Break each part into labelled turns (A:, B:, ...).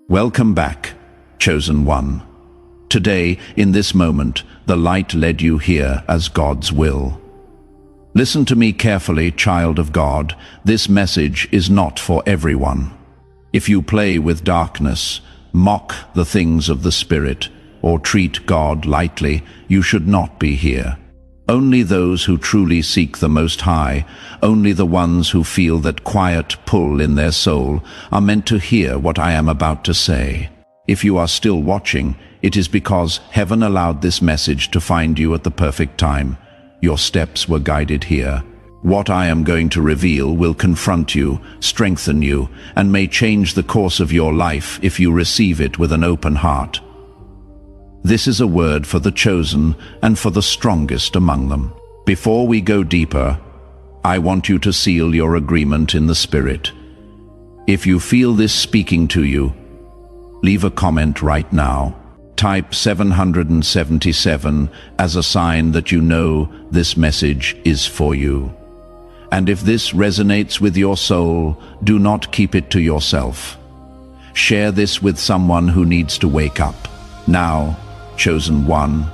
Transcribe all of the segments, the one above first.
A: Welcome back, Chosen One. Today, in this moment, the light led you here as God's will. Listen to me carefully, child of God. This message is not for everyone. If you play with darkness, mock the things of the Spirit, or treat God lightly, you should not be here. Only those who truly seek the Most High, only the ones who feel that quiet pull in their soul, are meant to hear what I am about to say. If you are still watching, it is because heaven allowed this message to find you at the perfect time. Your steps were guided here. What I am going to reveal will confront you, strengthen you, and may change the course of your life if you receive it with an open heart. This is a word for the chosen and for the strongest among them. Before we go deeper, I want you to seal your agreement in the Spirit. If you feel this speaking to you, leave a comment right now. Type 777 as a sign that you know this message is for you. And if this resonates with your soul, do not keep it to yourself. Share this with someone who needs to wake up. Now, Chosen One,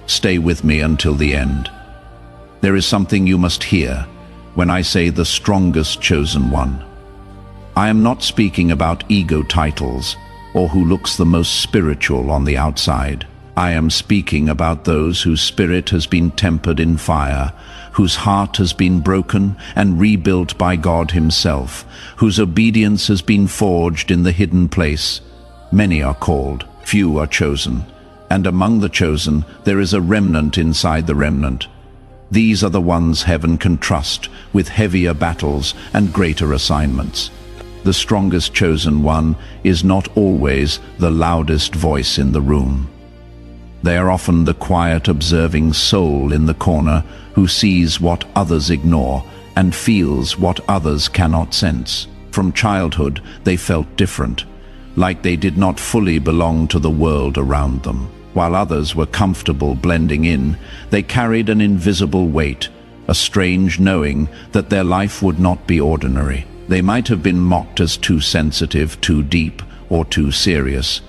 A: stay with me until the end. There is something you must hear when I say the strongest chosen one. I am not speaking about ego titles or who looks the most spiritual on the outside. I am speaking about those whose spirit has been tempered in fire, whose heart has been broken and rebuilt by God Himself, whose obedience has been forged in the hidden place. Many are called, few are chosen. And among the chosen, there is a remnant inside the remnant. These are the ones heaven can trust with heavier battles and greater assignments. The strongest chosen one is not always the loudest voice in the room. They are often the quiet, observing soul in the corner who sees what others ignore and feels what others cannot sense. From childhood, they felt different, like they did not fully belong to the world around them. While others were comfortable blending in, they carried an invisible weight, a strange knowing that their life would not be ordinary. They might have been mocked as too sensitive, too deep, or too serious.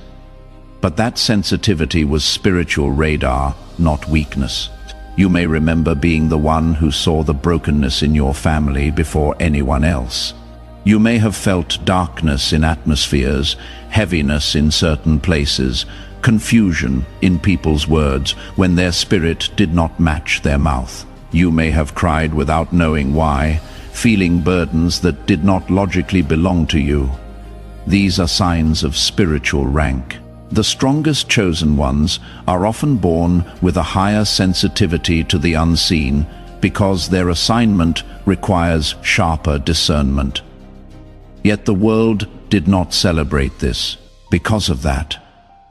A: But that sensitivity was spiritual radar, not weakness. You may remember being the one who saw the brokenness in your family before anyone else. You may have felt darkness in atmospheres, heaviness in certain places, confusion in people's words when their spirit did not match their mouth. You may have cried without knowing why, feeling burdens that did not logically belong to you. These are signs of spiritual rank. The strongest chosen ones are often born with a higher sensitivity to the unseen because their assignment requires sharper discernment. Yet the world did not celebrate this. Because of that,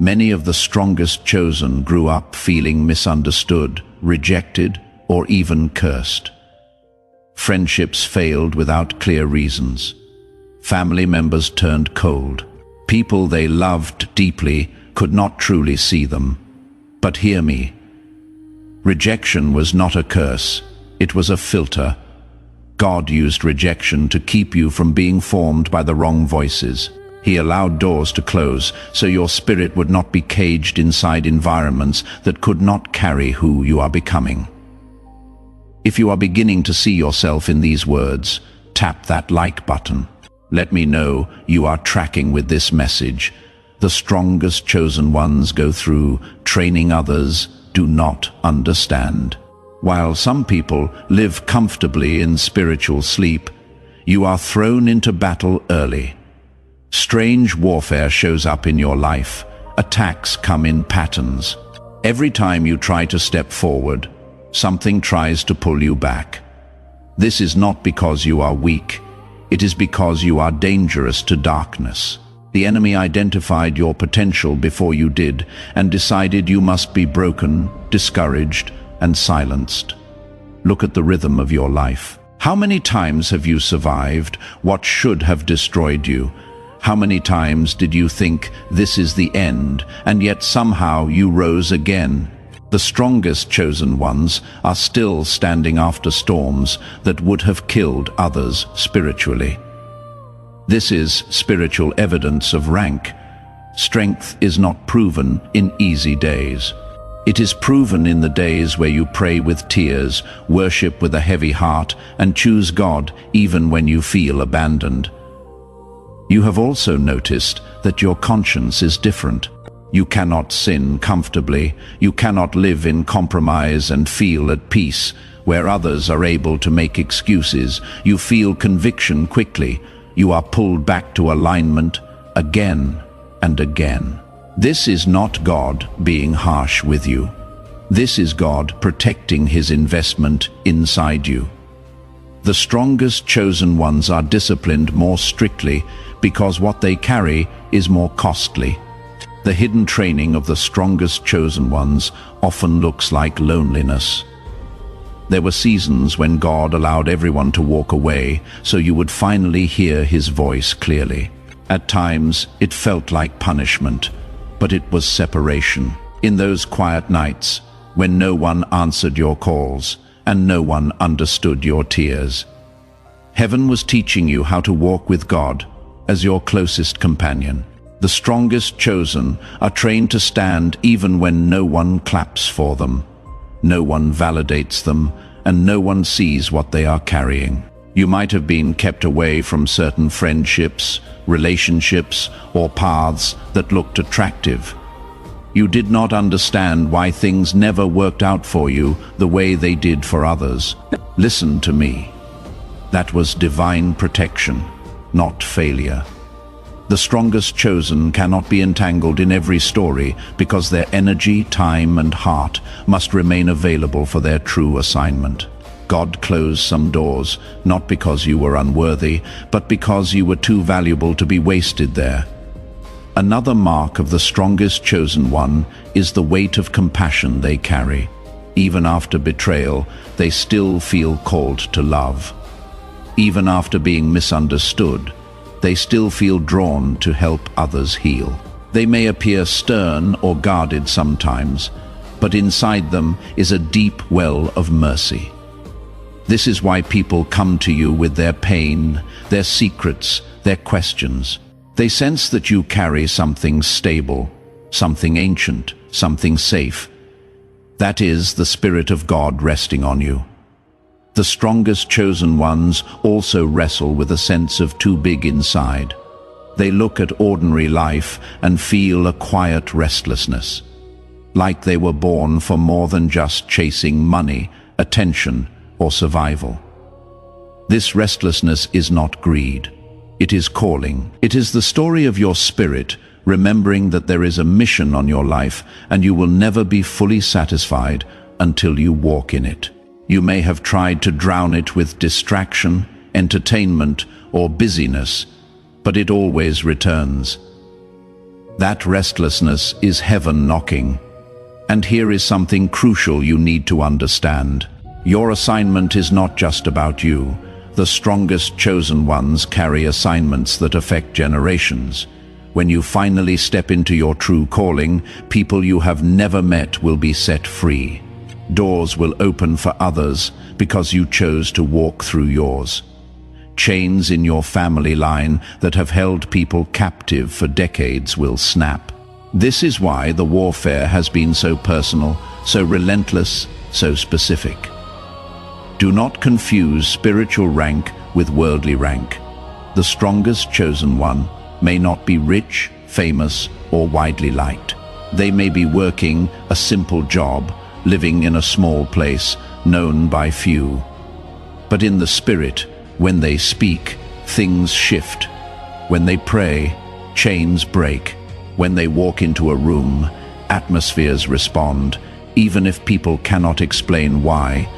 A: many of the strongest chosen grew up feeling misunderstood, rejected, or even cursed. Friendships failed without clear reasons. Family members turned cold. People they loved deeply could not truly see them. But hear me. Rejection was not a curse. It was a filter. God used rejection to keep you from being formed by the wrong voices. He allowed doors to close so your spirit would not be caged inside environments that could not carry who you are becoming. If you are beginning to see yourself in these words, tap that like button. Let me know you are tracking with this message. The strongest chosen ones go through training others do not understand. While some people live comfortably in spiritual sleep, you are thrown into battle early. Strange warfare shows up in your life. Attacks come in patterns. Every time you try to step forward, something tries to pull you back. This is not because you are weak. It is because you are dangerous to darkness. The enemy identified your potential before you did and decided you must be broken, discouraged, and silenced. Look at the rhythm of your life. How many times have you survived what should have destroyed you? How many times did you think this is the end, and yet somehow you rose again? The strongest chosen ones are still standing after storms that would have killed others spiritually. This is spiritual evidence of rank. Strength is not proven in easy days. It is proven in the days where you pray with tears, worship with a heavy heart, and choose God even when you feel abandoned. You have also noticed that your conscience is different. You cannot sin comfortably. You cannot live in compromise and feel at peace where others are able to make excuses. You feel conviction quickly. You are pulled back to alignment again and again. This is not God being harsh with you. This is God protecting his investment inside you. The strongest chosen ones are disciplined more strictly because what they carry is more costly. The hidden training of the strongest chosen ones often looks like loneliness. There were seasons when God allowed everyone to walk away so you would finally hear his voice clearly. At times, it felt like punishment, but it was separation. In those quiet nights, when no one answered your calls and no one understood your tears, heaven was teaching you how to walk with God as your closest companion. The strongest chosen are trained to stand even when no one claps for them, no one validates them, and no one sees what they are carrying. You might have been kept away from certain friendships, relationships, or paths that looked attractive. You did not understand why things never worked out for you the way they did for others. Listen to me. That was divine protection, not failure. The strongest chosen cannot be entangled in every story because their energy, time, and heart must remain available for their true assignment. God closed some doors, not because you were unworthy, but because you were too valuable to be wasted there. Another mark of the strongest chosen one is the weight of compassion they carry. Even after betrayal, they still feel called to love. Even after being misunderstood, they still feel drawn to help others heal. They may appear stern or guarded sometimes, but inside them is a deep well of mercy. This is why people come to you with their pain, their secrets, their questions. They sense that you carry something stable, something ancient, something safe. That is the Spirit of God resting on you. The strongest chosen ones also wrestle with a sense of too big inside. They look at ordinary life and feel a quiet restlessness, like they were born for more than just chasing money, attention, or survival. This restlessness is not greed. It is calling. It is the story of your spirit, remembering that there is a mission on your life and you will never be fully satisfied until you walk in it. You may have tried to drown it with distraction, entertainment, or busyness, but it always returns. That restlessness is heaven knocking. And here is something crucial you need to understand. Your assignment is not just about you. The strongest chosen ones carry assignments that affect generations. When you finally step into your true calling, people you have never met will be set free. Doors will open for others because you chose to walk through yours. Chains in your family line that have held people captive for decades will snap. This is why the warfare has been so personal, so relentless, so specific. Do not confuse spiritual rank with worldly rank. The strongest chosen one may not be rich, famous, or widely liked. They may be working a simple job, living in a small place, known by few. But in the spirit, when they speak, things shift. When they pray, chains break. When they walk into a room, atmospheres respond. Even if people cannot explain why,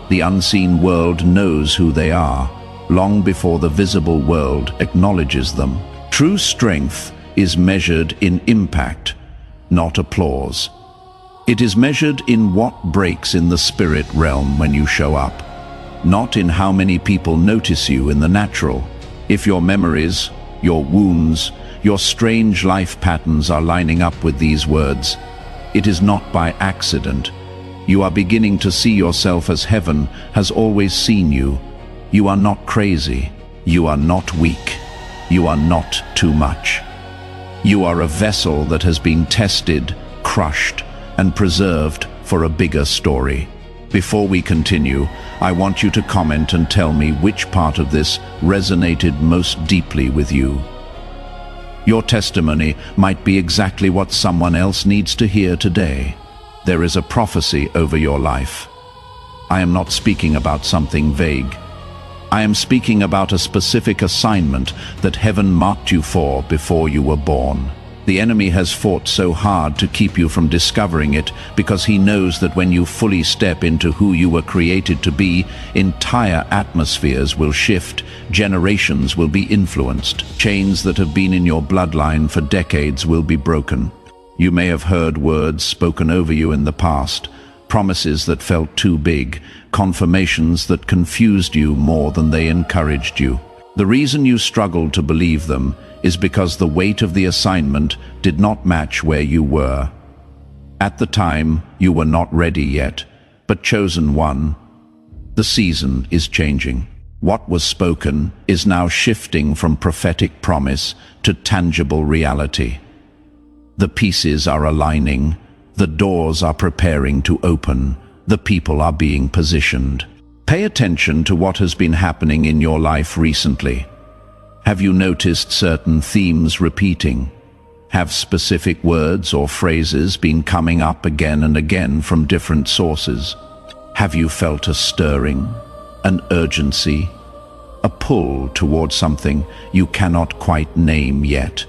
A: the unseen world knows who they are, long before the visible world acknowledges them. True strength is measured in impact, not applause. It is measured in what breaks in the spirit realm when you show up, not in how many people notice you in the natural. If your memories, your wounds, your strange life patterns are lining up with these words, it is not by accident. You are beginning to see yourself as heaven has always seen you. You are not crazy. You are not weak. You are not too much. You are a vessel that has been tested, crushed, and preserved for a bigger story. Before we continue, I want you to comment and tell me which part of this resonated most deeply with you. Your testimony might be exactly what someone else needs to hear today. There is a prophecy over your life. I am not speaking about something vague. I am speaking about a specific assignment that heaven marked you for before you were born. The enemy has fought so hard to keep you from discovering it because he knows that when you fully step into who you were created to be, entire atmospheres will shift, generations will be influenced, chains that have been in your bloodline for decades will be broken. You may have heard words spoken over you in the past, promises that felt too big, confirmations that confused you more than they encouraged you. The reason you struggled to believe them is because the weight of the assignment did not match where you were. At the time, you were not ready yet, but chosen one. The season is changing. What was spoken is now shifting from prophetic promise to tangible reality. The pieces are aligning, the doors are preparing to open, the people are being positioned. Pay attention to what has been happening in your life recently. Have you noticed certain themes repeating? Have specific words or phrases been coming up again and again from different sources? Have you felt a stirring, an urgency, a pull towards something you cannot quite name yet?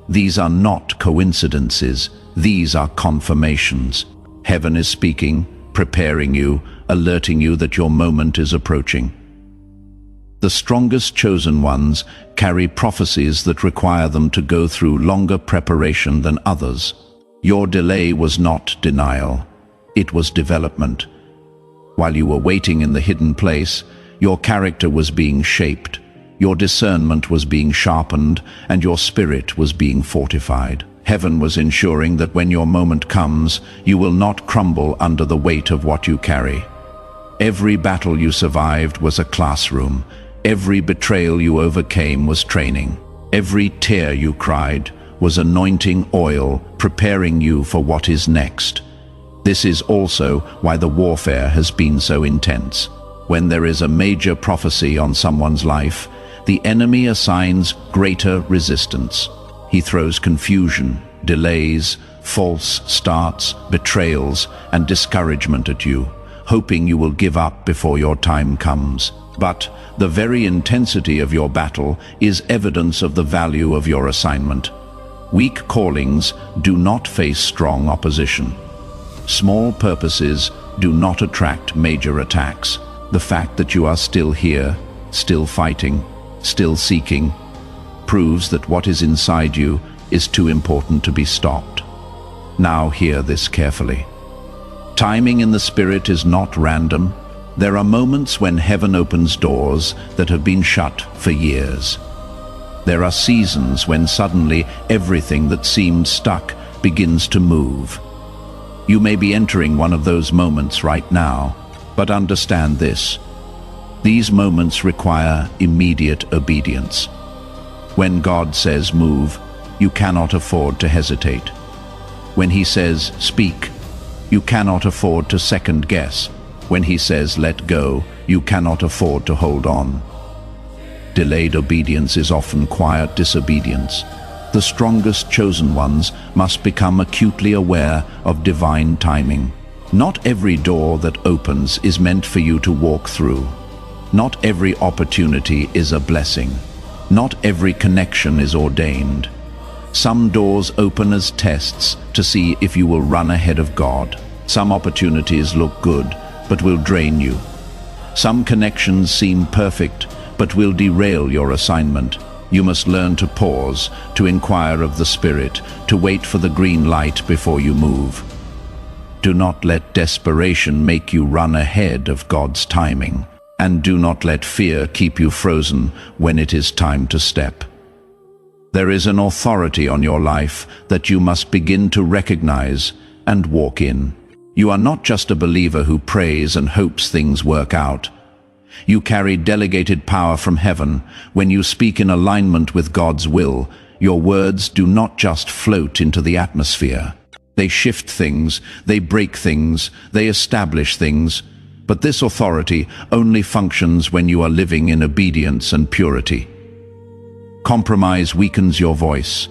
A: These are not coincidences, these are confirmations. Heaven is speaking, preparing you, alerting you that your moment is approaching. The strongest chosen ones carry prophecies that require them to go through longer preparation than others. Your delay was not denial, it was development. While you were waiting in the hidden place, your character was being shaped, your discernment was being sharpened, and your spirit was being fortified. Heaven was ensuring that when your moment comes, you will not crumble under the weight of what you carry. Every battle you survived was a classroom. Every betrayal you overcame was training. Every tear you cried was anointing oil, preparing you for what is next. This is also why the warfare has been so intense. When there is a major prophecy on someone's life, the enemy assigns greater resistance. He throws confusion, delays, false starts, betrayals, and discouragement at you, hoping you will give up before your time comes. But the very intensity of your battle is evidence of the value of your assignment. Weak callings do not face strong opposition. Small purposes do not attract major attacks. The fact that you are still here, still fighting, still seeking, proves that what is inside you is too important to be stopped. Now hear this carefully. Timing in the Spirit is not random. There are moments when heaven opens doors that have been shut for years. There are seasons when suddenly everything that seemed stuck begins to move. You may be entering one of those moments right now, but understand this. These moments require immediate obedience. When God says move, you cannot afford to hesitate. When He says speak, you cannot afford to second guess. When He says let go, you cannot afford to hold on. Delayed obedience is often quiet disobedience. The strongest chosen ones must become acutely aware of divine timing. Not every door that opens is meant for you to walk through. Not every opportunity is a blessing. Not every connection is ordained. Some doors open as tests to see if you will run ahead of God. Some opportunities look good, but will drain you. Some connections seem perfect, but will derail your assignment. You must learn to pause, to inquire of the Spirit, to wait for the green light before you move. Do not let desperation make you run ahead of God's timing, and do not let fear keep you frozen when it is time to step. There is an authority on your life that you must begin to recognize and walk in. You are not just a believer who prays and hopes things work out. You carry delegated power from heaven. When you speak in alignment with God's will, Your words do not just float into the atmosphere. They shift things, they break things, they establish things. But this authority only functions when you are living in obedience and purity. Compromise weakens your voice.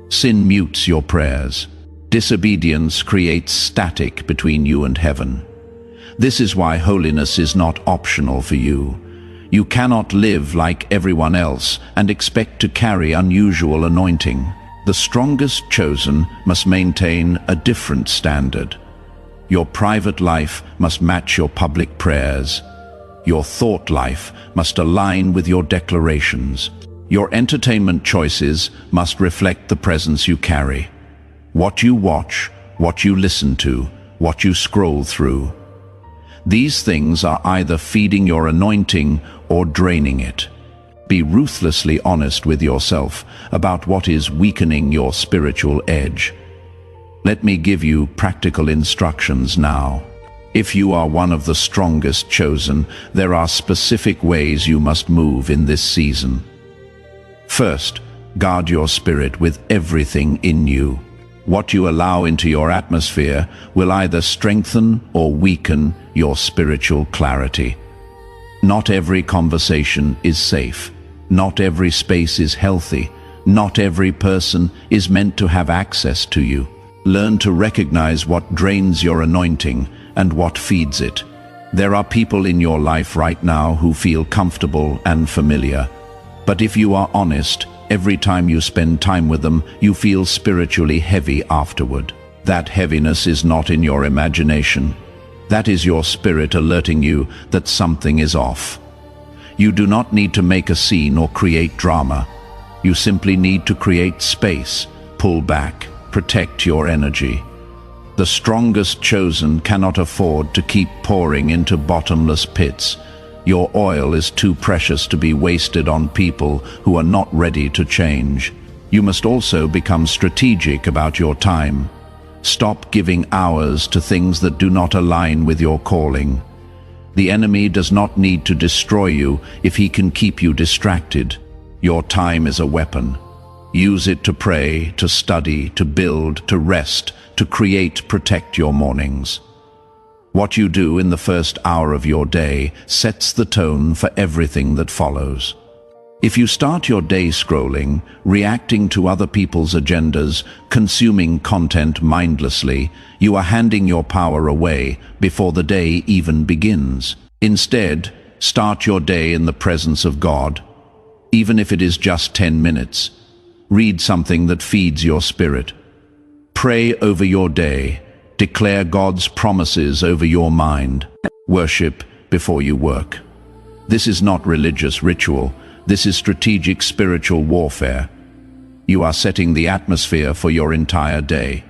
A: Sin mutes your prayers. Disobedience creates static between you and heaven. This is why holiness is not optional for you. You cannot live like everyone else and expect to carry unusual anointing. The strongest chosen must maintain a different standard. Your private life must match your public prayers. Your thought life must align with your declarations. Your entertainment choices must reflect the presence you carry. What you watch, what you listen to, what you scroll through. These things are either feeding your anointing or draining it. Be ruthlessly honest with yourself about what is weakening your spiritual edge. Let me give you practical instructions now. If you are one of the strongest chosen, there are specific ways you must move in this season. First, guard your spirit with everything in you. What you allow into your atmosphere will either strengthen or weaken your spiritual clarity. Not every conversation is safe. Not every space is healthy. Not every person is meant to have access to you. Learn to recognize what drains your anointing and what feeds it. There are people in your life right now who feel comfortable and familiar. But if you are honest, every time you spend time with them, you feel spiritually heavy afterward. That heaviness is not in your imagination. That is your spirit alerting you that something is off. You do not need to make a scene or create drama. You simply need to create space, pull back, protect your energy. The strongest chosen cannot afford to keep pouring into bottomless pits. Your oil is too precious to be wasted on people who are not ready to change. You must also become strategic about your time. Stop giving hours to things that do not align with your calling. The enemy does not need to destroy you if he can keep you distracted. Your time is a weapon. Use it to pray, to study, to build, to rest, to create, protect your mornings. What you do in the first hour of your day sets the tone for everything that follows. If you start your day scrolling, reacting to other people's agendas, consuming content mindlessly, you are handing your power away before the day even begins. Instead, start your day in the presence of God. Even if it is just 10 minutes, read something that feeds your spirit. Pray over your day. Declare God's promises over your mind. Worship before you work. This is not religious ritual. This is strategic spiritual warfare. You are setting the atmosphere for your entire day.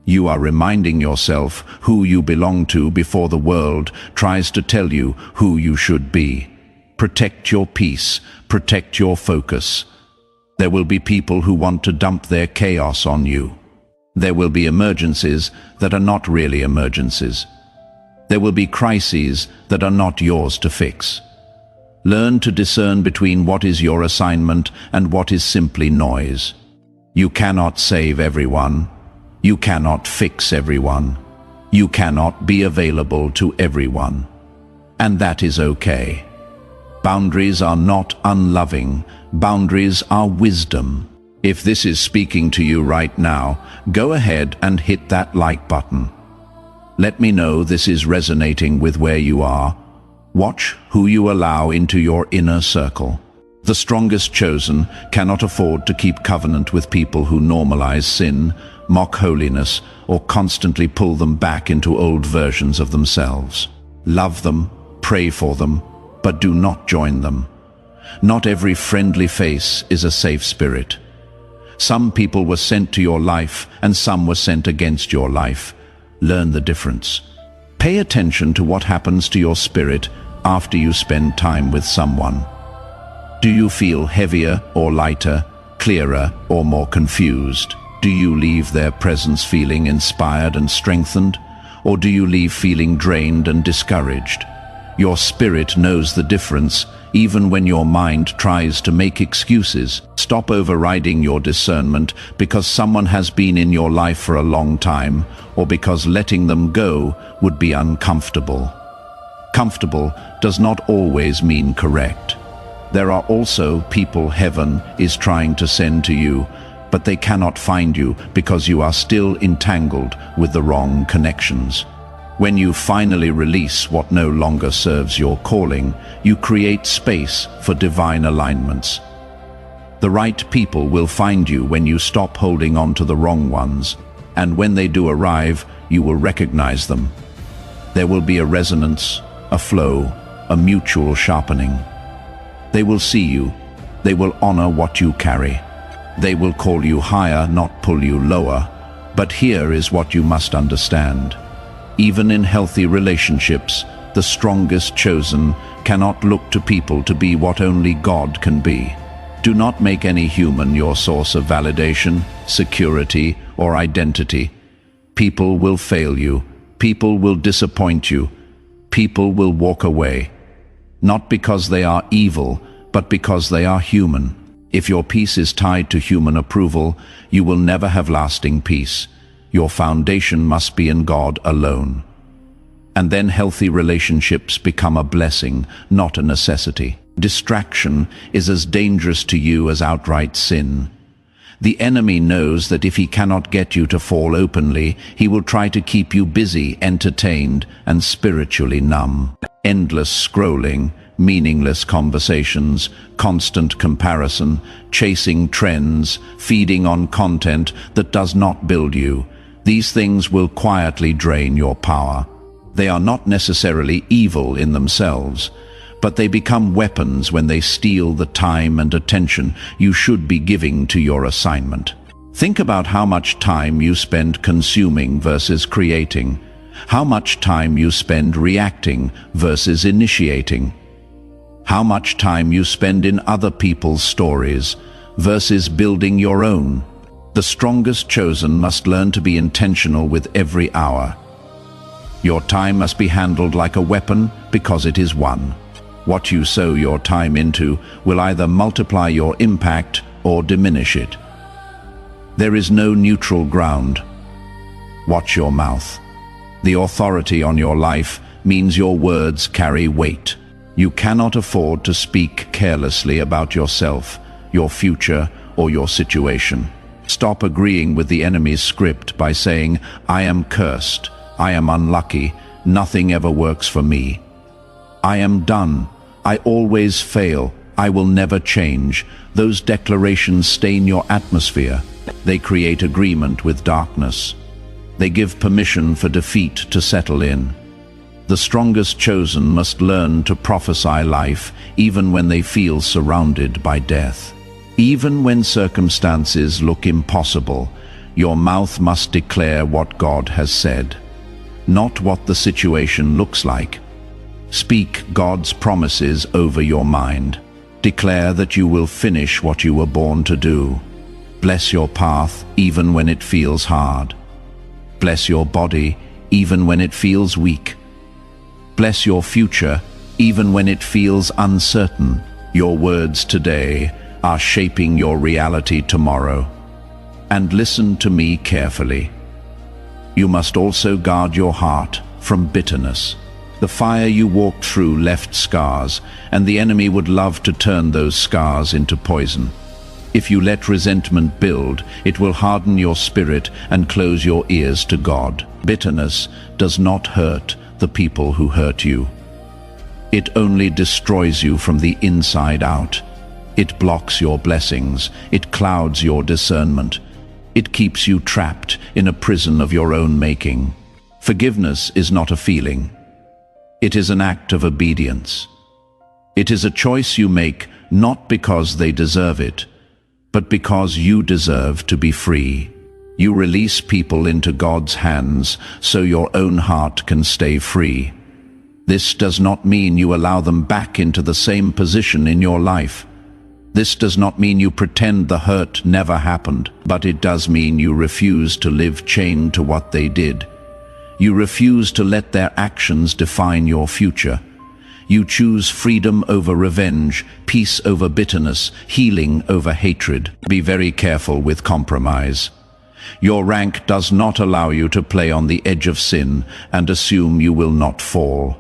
A: You are reminding yourself who you belong to before the world tries to tell you who you should be. Protect your peace. Protect your focus. There will be people who want to dump their chaos on you. There will be emergencies that are not really emergencies. There will be crises that are not yours to fix. Learn to discern between what is your assignment and what is simply noise. You cannot save everyone. You cannot fix everyone. You cannot be available to everyone. And that is okay. Boundaries are not unloving. Boundaries are wisdom. If this is speaking to you right now, go ahead and hit that like button. Let me know this is resonating with where you are. Watch who you allow into your inner circle. The strongest chosen cannot afford to keep covenant with people who normalize sin, mock holiness, or constantly pull them back into old versions of themselves. Love them, pray for them, but do not join them. Not every friendly face is a safe spirit. Some people were sent to your life and some were sent against your life. Learn the difference. Pay attention to what happens to your spirit after you spend time with someone. Do you feel heavier or lighter, clearer or more confused? Do you leave their presence feeling inspired and strengthened? Or do you leave feeling drained and discouraged? Your spirit knows the difference. even when your mind tries to make excuses. Stop overriding your discernment because someone has been in your life for a long time, or because letting them go would be uncomfortable. Comfortable does not always mean correct. There are also people heaven is trying to send to you, but they cannot find you because you are still entangled with the wrong connections. When you finally release what no longer serves your calling, you create space for divine alignments. The right people will find you when you stop holding on to the wrong ones, and when they do arrive, you will recognize them. There will be a resonance, a flow, a mutual sharpening. They will see you. They will honor what you carry. They will call you higher, not pull you lower. But here is what you must understand. Even in healthy relationships, the strongest chosen cannot look to people to be what only God can be. Do not make any human your source of validation, security, or identity. People will fail you. People will disappoint you. People will walk away. Not because they are evil, but because they are human. If your peace is tied to human approval, you will never have lasting peace. Your foundation must be in God alone. And then healthy relationships become a blessing, not a necessity. Distraction is as dangerous to you as outright sin. The enemy knows that if he cannot get you to fall openly, he will try to keep you busy, entertained, and spiritually numb. Endless scrolling, meaningless conversations, constant comparison, chasing trends, feeding on content that does not build you. These things will quietly drain your power. They are not necessarily evil in themselves, but they become weapons when they steal the time and attention you should be giving to your assignment. Think about how much time you spend consuming versus creating, how much time you spend reacting versus initiating, how much time you spend in other people's stories versus building your own. The strongest chosen must learn to be intentional with every hour. Your time must be handled like a weapon because it is one. What you sow your time into will either multiply your impact or diminish it. There is no neutral ground. Watch your mouth. The authority on your life means your words carry weight. You cannot afford to speak carelessly about yourself, your future, or your situation. Stop agreeing with the enemy's script by saying, "I am cursed, I am unlucky, nothing ever works for me. I am done, I always fail, I will never change." Those declarations stain your atmosphere. They create agreement with darkness. They give permission for defeat to settle in. The strongest chosen must learn to prophesy life even when they feel surrounded by death. Even when circumstances look impossible, your mouth must declare what God has said, not what the situation looks like. Speak God's promises over your mind. Declare that you will finish what you were born to do. Bless your path even when it feels hard. Bless your body even when it feels weak. Bless your future even when it feels uncertain. Your words today are shaping your reality tomorrow. And listen to me carefully. You must also guard your heart from bitterness. The fire you walked through left scars, and the enemy would love to turn those scars into poison. If you let resentment build, it will harden your spirit and close your ears to God. Bitterness does not hurt the people who hurt you. It only destroys you from the inside out. It blocks your blessings. It clouds your discernment. It keeps you trapped in a prison of your own making. Forgiveness is not a feeling. It is an act of obedience. It is a choice you make not because they deserve it, but because you deserve to be free. You release people into God's hands so your own heart can stay free. This does not mean you allow them back into the same position in your life. This does not mean you pretend the hurt never happened, but it does mean you refuse to live chained to what they did. You refuse to let their actions define your future. You choose freedom over revenge, peace over bitterness, healing over hatred. Be very careful with compromise. Your rank does not allow you to play on the edge of sin and assume you will not fall.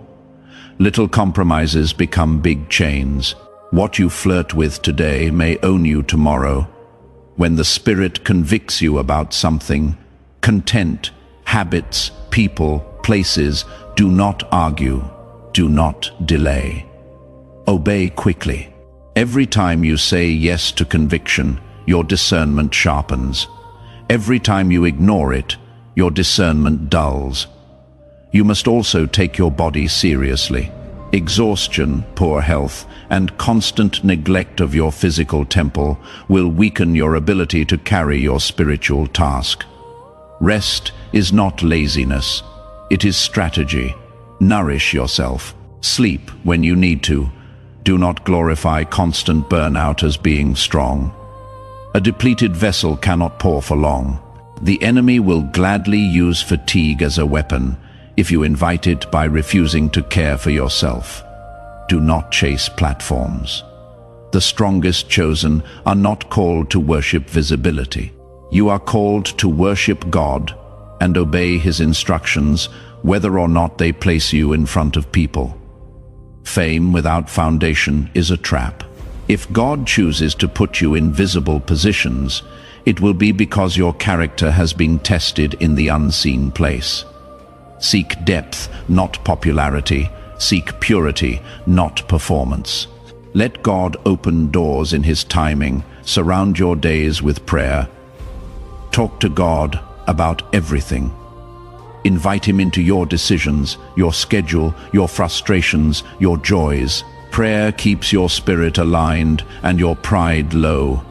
A: Little compromises become big chains. What you flirt with today may own you tomorrow. When the Spirit convicts you about something, content, habits, people, places, do not argue, do not delay. Obey quickly. Every time you say yes to conviction, your discernment sharpens. Every time you ignore it, your discernment dulls. You must also take your body seriously. Exhaustion, poor health, and constant neglect of your physical temple will weaken your ability to carry your spiritual task. Rest is not laziness, it is strategy. Nourish yourself. Sleep when you need to. Do not glorify constant burnout as being strong. A depleted vessel cannot pour for long. The enemy will gladly use fatigue as a weapon if you invite it by refusing to care for yourself. Do not chase platforms. The strongest chosen are not called to worship visibility. You are called to worship God and obey His instructions, whether or not they place you in front of people. Fame without foundation is a trap. If God chooses to put you in visible positions, it will be because your character has been tested in the unseen place. Seek depth, not popularity. Seek purity, not performance. Let God open doors in His timing. Surround your days with prayer. Talk to God about everything. Invite Him into your decisions, your schedule, your frustrations, your joys. Prayer keeps your spirit aligned and your pride low.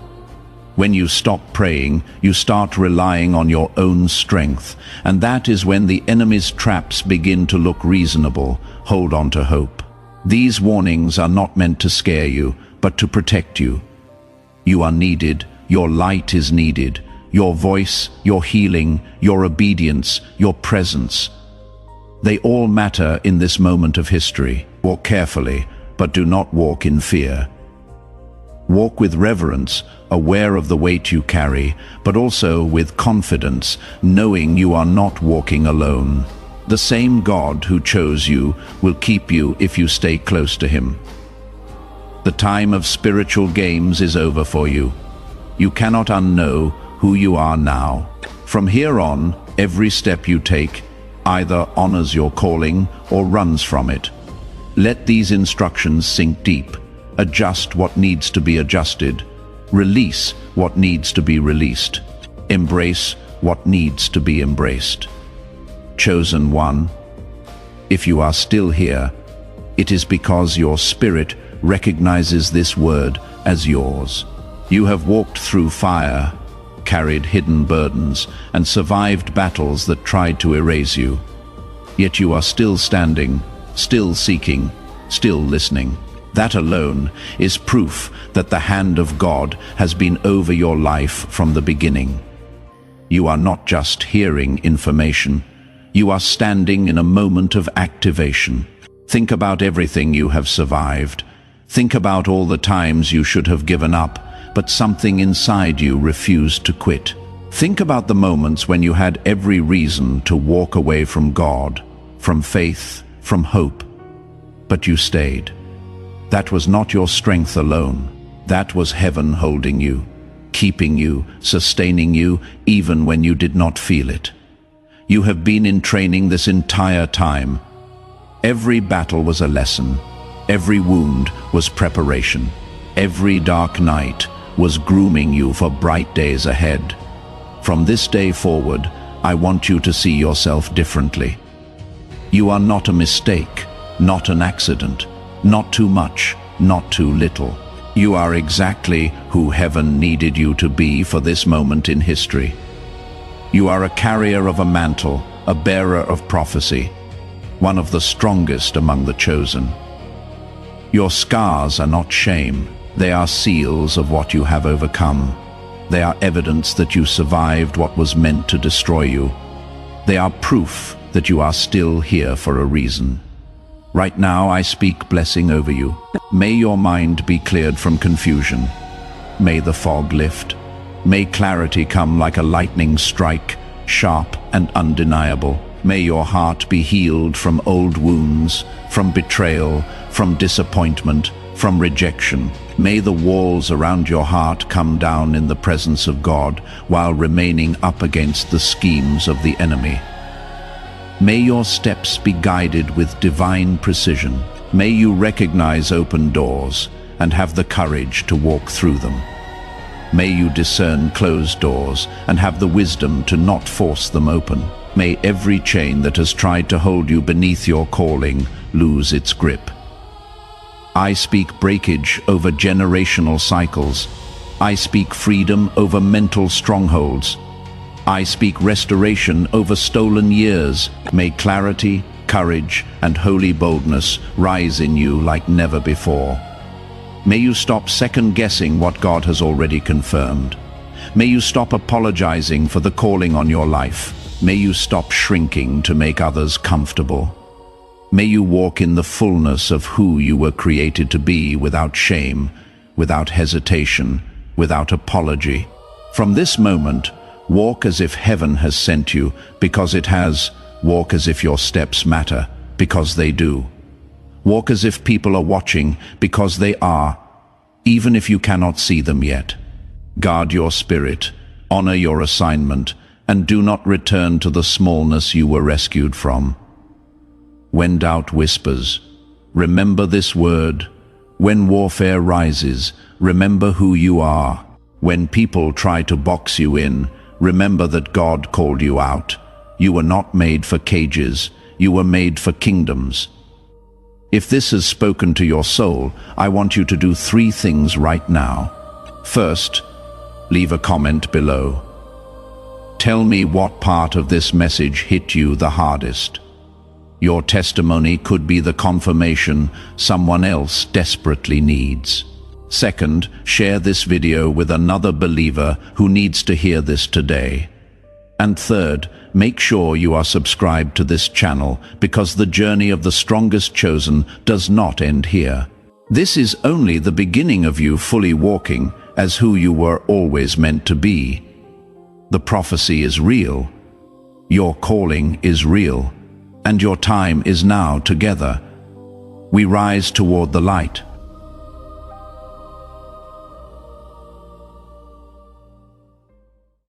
A: When you stop praying, you start relying on your own strength, and that is when the enemy's traps begin to look reasonable. Hold on to hope. These warnings are not meant to scare you, but to protect you. You are needed. Your light is needed. Your voice, your healing, your obedience, your presence. They all matter in this moment of history. Walk carefully, but do not walk in fear. Walk with reverence, aware of the weight you carry, but also with confidence, knowing you are not walking alone. The same God who chose you will keep you if you stay close to Him. The time of spiritual games is over for you. You cannot unknow who you are now. From here on, every step you take either honors your calling or runs from it. Let these instructions sink deep. Adjust what needs to be adjusted. Release what needs to be released. Embrace what needs to be embraced. Chosen one, if you are still here, it is because your spirit recognizes this word as yours. You have walked through fire, carried hidden burdens, and survived battles that tried to erase you. Yet you are still standing, still seeking, still listening. That alone is proof that the hand of God has been over your life from the beginning. You are not just hearing information. You are standing in a moment of activation. Think about everything you have survived. Think about all the times you should have given up, but something inside you refused to quit. Think about the moments when you had every reason to walk away from God, from faith, from hope, but you stayed. That was not your strength alone. That was heaven holding you, keeping you, sustaining you, even when you did not feel it. You have been in training this entire time. Every battle was a lesson. Every wound was preparation. Every dark night was grooming you for bright days ahead. From this day forward, I want you to see yourself differently. You are not a mistake, not an accident, not too much, not too little. You are exactly who heaven needed you to be for this moment in history. You are a carrier of a mantle, a bearer of prophecy, one of the strongest among the chosen. Your scars are not shame. They are seals of what you have overcome. They are evidence that you survived what was meant to destroy you. They are proof that you are still here for a reason. Right now I speak blessing over you. May your mind be cleared from confusion. May the fog lift. May clarity come like a lightning strike, sharp and undeniable. May your heart be healed from old wounds, from betrayal, from disappointment, from rejection. May the walls around your heart come down in the presence of God while remaining up against the schemes of the enemy. May your steps be guided with divine precision. May you recognize open doors and have the courage to walk through them. May you discern closed doors and have the wisdom to not force them open. May every chain that has tried to hold you beneath your calling lose its grip. I speak breakage over generational cycles. I speak freedom over mental strongholds. I speak restoration over stolen years. May clarity, courage, and holy boldness rise in you like never before. May you stop second-guessing what God has already confirmed. May you stop apologizing for the calling on your life. May you stop shrinking to make others comfortable. May you walk in the fullness of who you were created to be, without shame, without hesitation, without apology. From this moment, walk as if heaven has sent you, because it has. Walk as if your steps matter, because they do. Walk as if people are watching, because they are, even if you cannot see them yet. Guard your spirit, honor your assignment, and do not return to the smallness you were rescued from. When doubt whispers, remember this word. When warfare rises, remember who you are. When people try to box you in, remember that God called you out. You were not made for cages, you were made for kingdoms. If this has spoken to your soul, I want you to do 3 things right now. First, leave a comment below. Tell me what part of this message hit you the hardest. Your testimony could be the confirmation someone else desperately needs. Second, share this video with another believer who needs to hear this today. And third, make sure you are subscribed to this channel, because the journey of the strongest chosen does not end here. This is only the beginning of you fully walking as who you were always meant to be. The prophecy is real, your calling is real, and your time is now together. We rise toward the light,